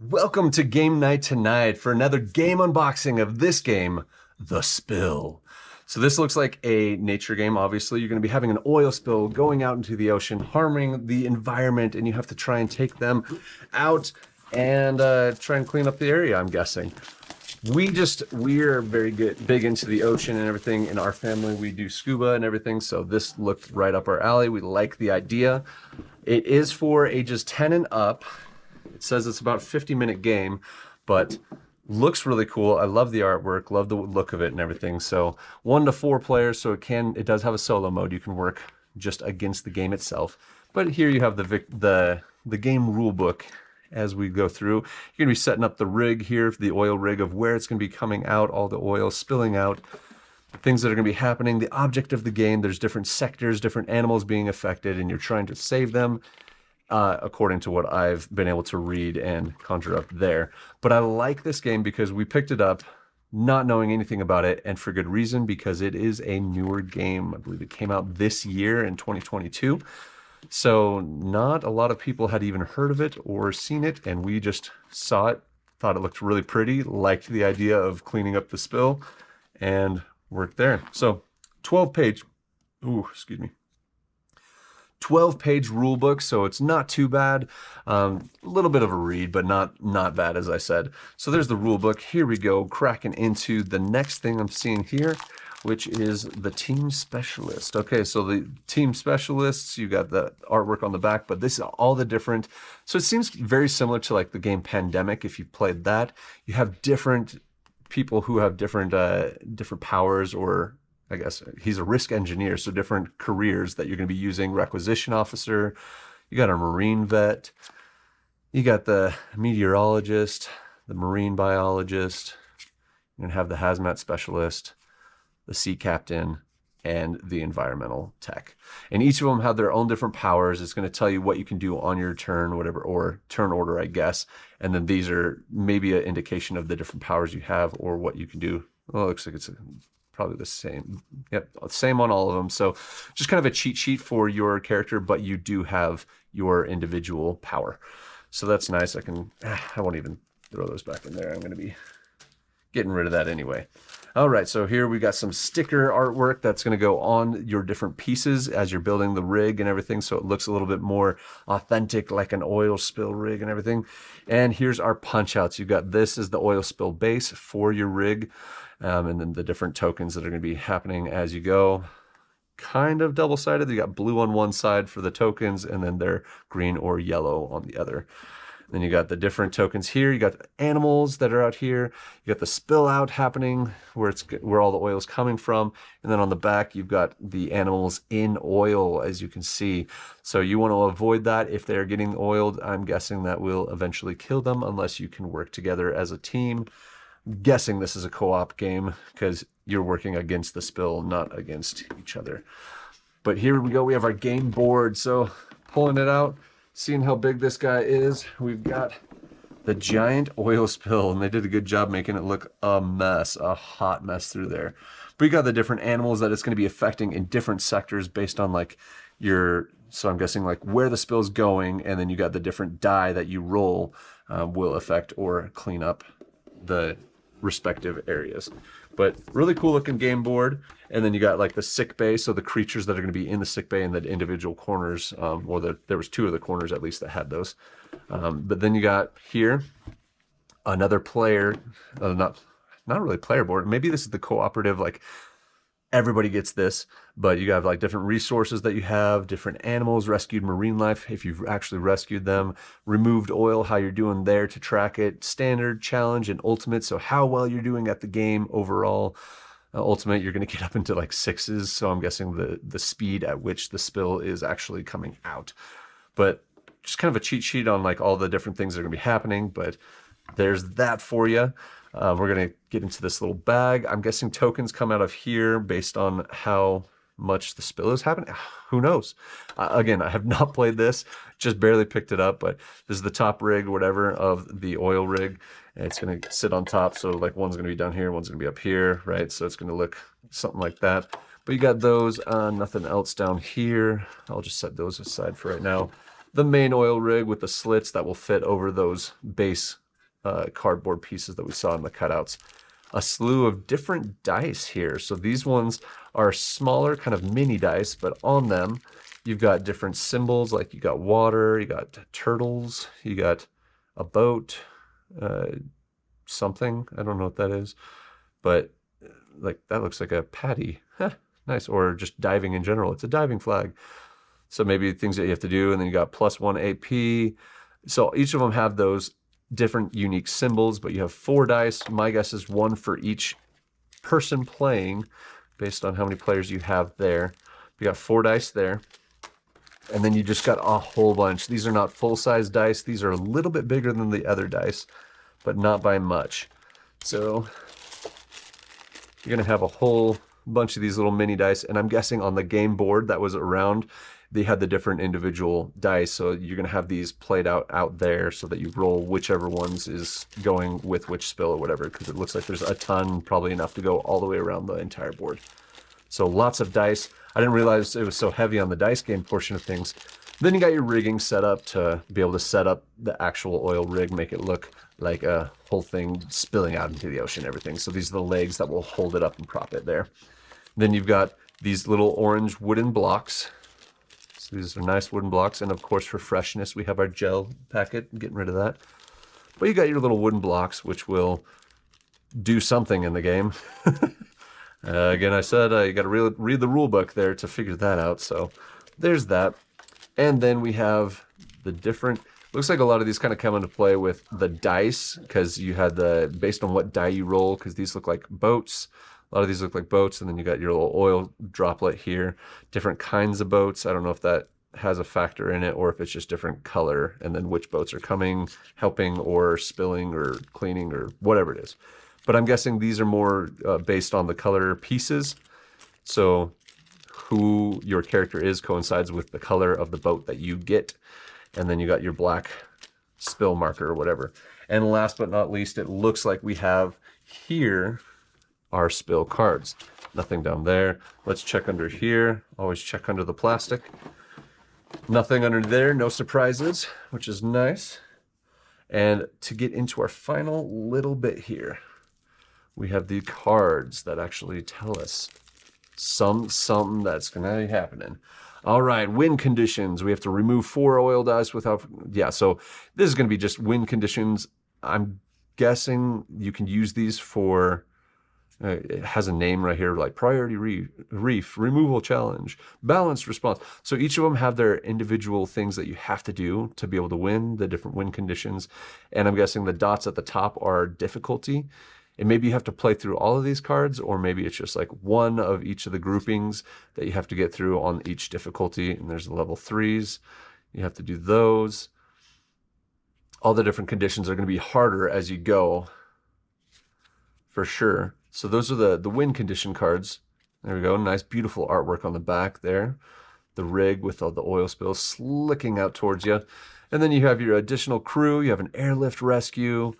Welcome to game night tonight for another game unboxing of this game, The Spill. So this looks like a nature game. Obviously, you're going to be having an oil spill going out into the ocean, harming the environment, and you have to try and take them out and try and clean up the area, I'm guessing. We're very big into the ocean and everything. In our family, we do scuba and everything, so this looked right up our alley. We like the idea. It is for ages 10 and up. It says it's about a 50-minute game, but looks really cool. I love the artwork, love the look of it and everything. So 1 to 4 players, so it does have a solo mode. You can work just against the game itself. But here you have the game rule book as we go through. You're gonna be setting up the rig here, the oil rig of where it's gonna be coming out, all the oil spilling out, things that are gonna be happening, the object of the game. There's different sectors, different animals being affected, and you're trying to save them. According to what I've been able to read and conjure up there. But I like this game because we picked it up not knowing anything about it, and for good reason, because it is a newer game. I believe it came out this year in 2022. So not a lot of people had even heard of it or seen it, and we just saw it, thought it looked really pretty, liked the idea of cleaning up the spill, and worked there. So 12-page, excuse me. 12-page rule book, so it's not too bad. A little bit of a read, but not bad, as I said. So there's the rule book. Here we go, cracking into the next thing I'm seeing here, which is the team specialist. Okay, so the team specialists, you got the artwork on the back, but this is all the different. So it seems very similar to like the game Pandemic. If you've played that, you have different people who have different powers, or I guess he's a risk engineer, so different careers that you're going to be using. Requisition officer, you got a marine vet, you got the meteorologist, the marine biologist, you're going to have the hazmat specialist, the sea captain, and the environmental tech. And each of them have their own different powers. It's going to tell you what you can do on your turn, whatever, or turn order, I guess. And then these are maybe an indication of the different powers you have or what you can do. Well, it looks like it's probably the same. Yep, same on all of them. So just kind of a cheat sheet for your character, but you do have your individual power. So that's nice. I won't even throw those back in there. I'm going to be getting rid of that anyway. All right, so here we got some sticker artwork that's going to go on your different pieces as you're building the rig and everything, so it looks a little bit more authentic, like an oil spill rig and everything. And here's our punch outs. You've got this as the oil spill base for your rig, and then the different tokens that are going to be happening as you go. Kind of double-sided. You got blue on one side for the tokens, and then they're green or yellow on the other. Then you got the different tokens here. You got animals that are out here. You got the spill out happening where all the oil is coming from. And then on the back, you've got the animals in oil, as you can see. So you want to avoid that. If they're getting oiled, I'm guessing that will eventually kill them unless you can work together as a team. I'm guessing this is a co-op game because you're working against the spill, not against each other. But here we go. We have our game board. So pulling it out. Seeing how big this guy is, we've got the giant oil spill, and they did a good job making it look a mess, a hot mess through there. But you got the different animals that it's going to be affecting in different sectors based on like so I'm guessing like where the spill's going, and then you got the different die that you roll will affect or clean up the respective areas. But really cool looking game board. And then you got like the sick bay, so the creatures that are going to be in the sick bay in the individual corners, there was 2 of the corners at least that had those. But then you got here another player, not really player board. Maybe this is the cooperative, like everybody gets this, but you have like different resources that you have, different animals, rescued marine life, if you've actually rescued them, removed oil, how you're doing there to track it, standard, challenge, and ultimate, so how well you're doing at the game overall. Ultimate, you're going to get up into like 6s, so I'm guessing the speed at which the spill is actually coming out. But just kind of a cheat sheet on like all the different things that are going to be happening, but there's that for you. We're going to get into this little bag. I'm guessing tokens come out of here based on how much the spill is happening. Who knows? Again, I have not played this, just barely picked it up, but this is the top rig, whatever, of the oil rig. And it's going to sit on top, so like one's going to be down here, one's going to be up here, right? So it's going to look something like that. But you got those, nothing else down here. I'll just set those aside for right now. The main oil rig with the slits that will fit over those base cardboard pieces that we saw in the cutouts. A slew of different dice here. So these ones are smaller, kind of mini dice, but on them you've got different symbols, like you got water, you got turtles, you got a boat, something. I don't know what that is, but like that looks like a patty. Nice. Or just diving in general. It's a diving flag. So maybe things that you have to do, and then you got +1 AP. So each of them have those different unique symbols, but you have 4 dice. My guess is 1 for each person playing, based on how many players you have there. You got 4 dice there. And then you just got a whole bunch. These are not full-size dice. These are a little bit bigger than the other dice, but not by much. So you're going to have a whole bunch of these little mini dice. And I'm guessing on the game board that was around, they had the different individual dice. So you're going to have these played out there so that you roll whichever ones is going with which spill or whatever, because it looks like there's a ton, probably enough to go all the way around the entire board. So lots of dice. I didn't realize it was so heavy on the dice game portion of things. Then you got your rigging set up to be able to set up the actual oil rig, make it look like a whole thing spilling out into the ocean and everything. So these are the legs that will hold it up and prop it there. Then you've got these little orange wooden blocks. So these are nice wooden blocks. And of course, for freshness, we have our gel packet, getting rid of that. But you got your little wooden blocks, which will do something in the game. Again, I said you got to read the rule book there to figure that out. So there's that. And then we have the different, looks like a lot of these kind of come into play with the dice, because you had the, based on what die you roll, because these look like boats. A lot of these look like boats. And then you got your little oil droplet here, different kinds of boats. I don't know if that has a factor in it or if it's just different color, and then which boats are coming, helping or spilling or cleaning or whatever it is. But I'm guessing these are more based on the color pieces. So who your character is coincides with the color of the boat that you get. And then you got your black spill marker or whatever. And last but not least, it looks like we have here our spill cards. Nothing down there. Let's check under here. Always check under the plastic. Nothing under there, no surprises, which is nice. And to get into our final little bit here, we have the cards that actually tell us something that's going to be happening. All right, wind conditions. We have to remove 4 oil dice without... Yeah, so this is going to be just wind conditions. I'm guessing you can use these for... it has a name right here, like priority reef, removal challenge, balanced response. So each of them have their individual things that you have to do to be able to win the different wind conditions. And I'm guessing the dots at the top are difficulty. And maybe you have to play through all of these cards, or maybe it's just like one of each of the groupings that you have to get through on each difficulty. And there's the level 3s. You have to do those. All the different conditions are going to be harder as you go, for sure. So those are the wind condition cards. There we go. Nice, beautiful artwork on the back there. The rig with all the oil spills slicking out towards you. And then you have your additional crew. You have an airlift rescue.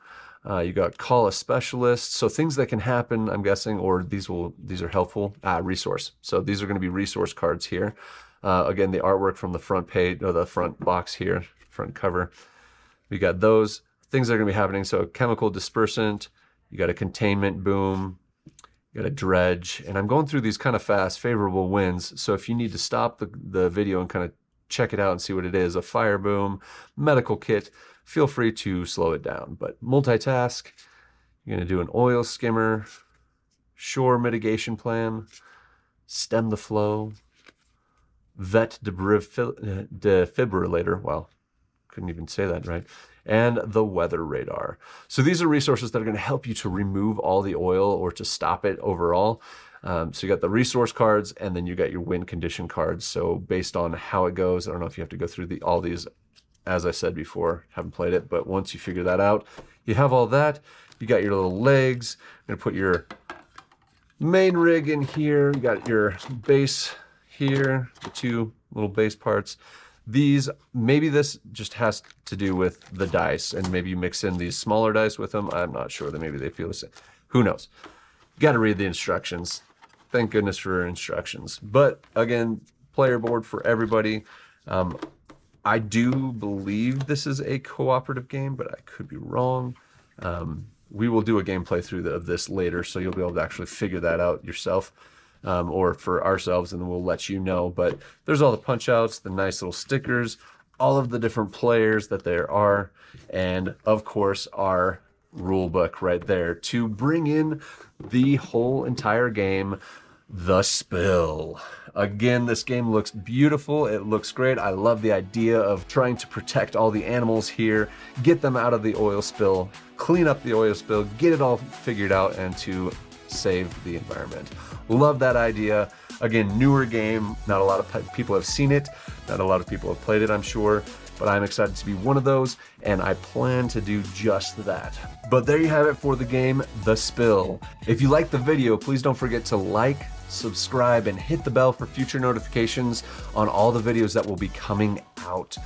You got call a specialist. So things that can happen, I'm guessing, or these are helpful. Resource. So these are going to be resource cards here. Again, the artwork from the front page, or the front box here, front cover. We got those things that are going to be happening. So chemical dispersant. You got a containment boom. You got a dredge. And I'm going through these kind of fast, favorable winds. So if you need to stop the video and kind of check it out and see what it is, a fire boom, medical kit, feel free to slow it down. But multitask, you're going to do an oil skimmer, shore mitigation plan, stem the flow, vet defibrillator. Wow, couldn't even say that right. And the weather radar. So these are resources that are going to help you to remove all the oil or to stop it overall. So you got the resource cards, and then you got your wind condition cards. So based on how it goes, I don't know if you have to go through all these, as I said before, haven't played it, but once you figure that out, you have all that. You got your little legs. You're gonna put your main rig in here. You got your base here, the 2 little base parts. These, maybe this just has to do with the dice, and maybe you mix in these smaller dice with them. I'm not sure. That maybe they feel the same. Who knows? You got to read the instructions. Thank goodness for instructions. But again, player board for everybody. I do believe this is a cooperative game, but I could be wrong. We will do a game playthrough of this later, so you'll be able to actually figure that out yourself, or for ourselves, and then we'll let you know. But there's all the punch outs, the nice little stickers, all of the different players that there are, and of course our rule book right there to bring in the whole entire game, The Spill. Again, this game looks beautiful. It looks great. I love the idea of trying to protect all the animals here, get them out of the oil spill, clean up the oil spill, get it all figured out, and to save the environment. Love that idea. Again, newer game. Not a lot of people have seen it. Not a lot of people have played it, I'm sure. But I'm excited to be one of those, and I plan to do just that. But there you have it for the game, The Spill. If you liked the video, please don't forget to like, subscribe, and hit the bell for future notifications on all the videos that will be coming out.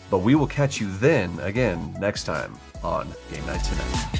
But we will catch you then, again, next time on Game Night Tonight.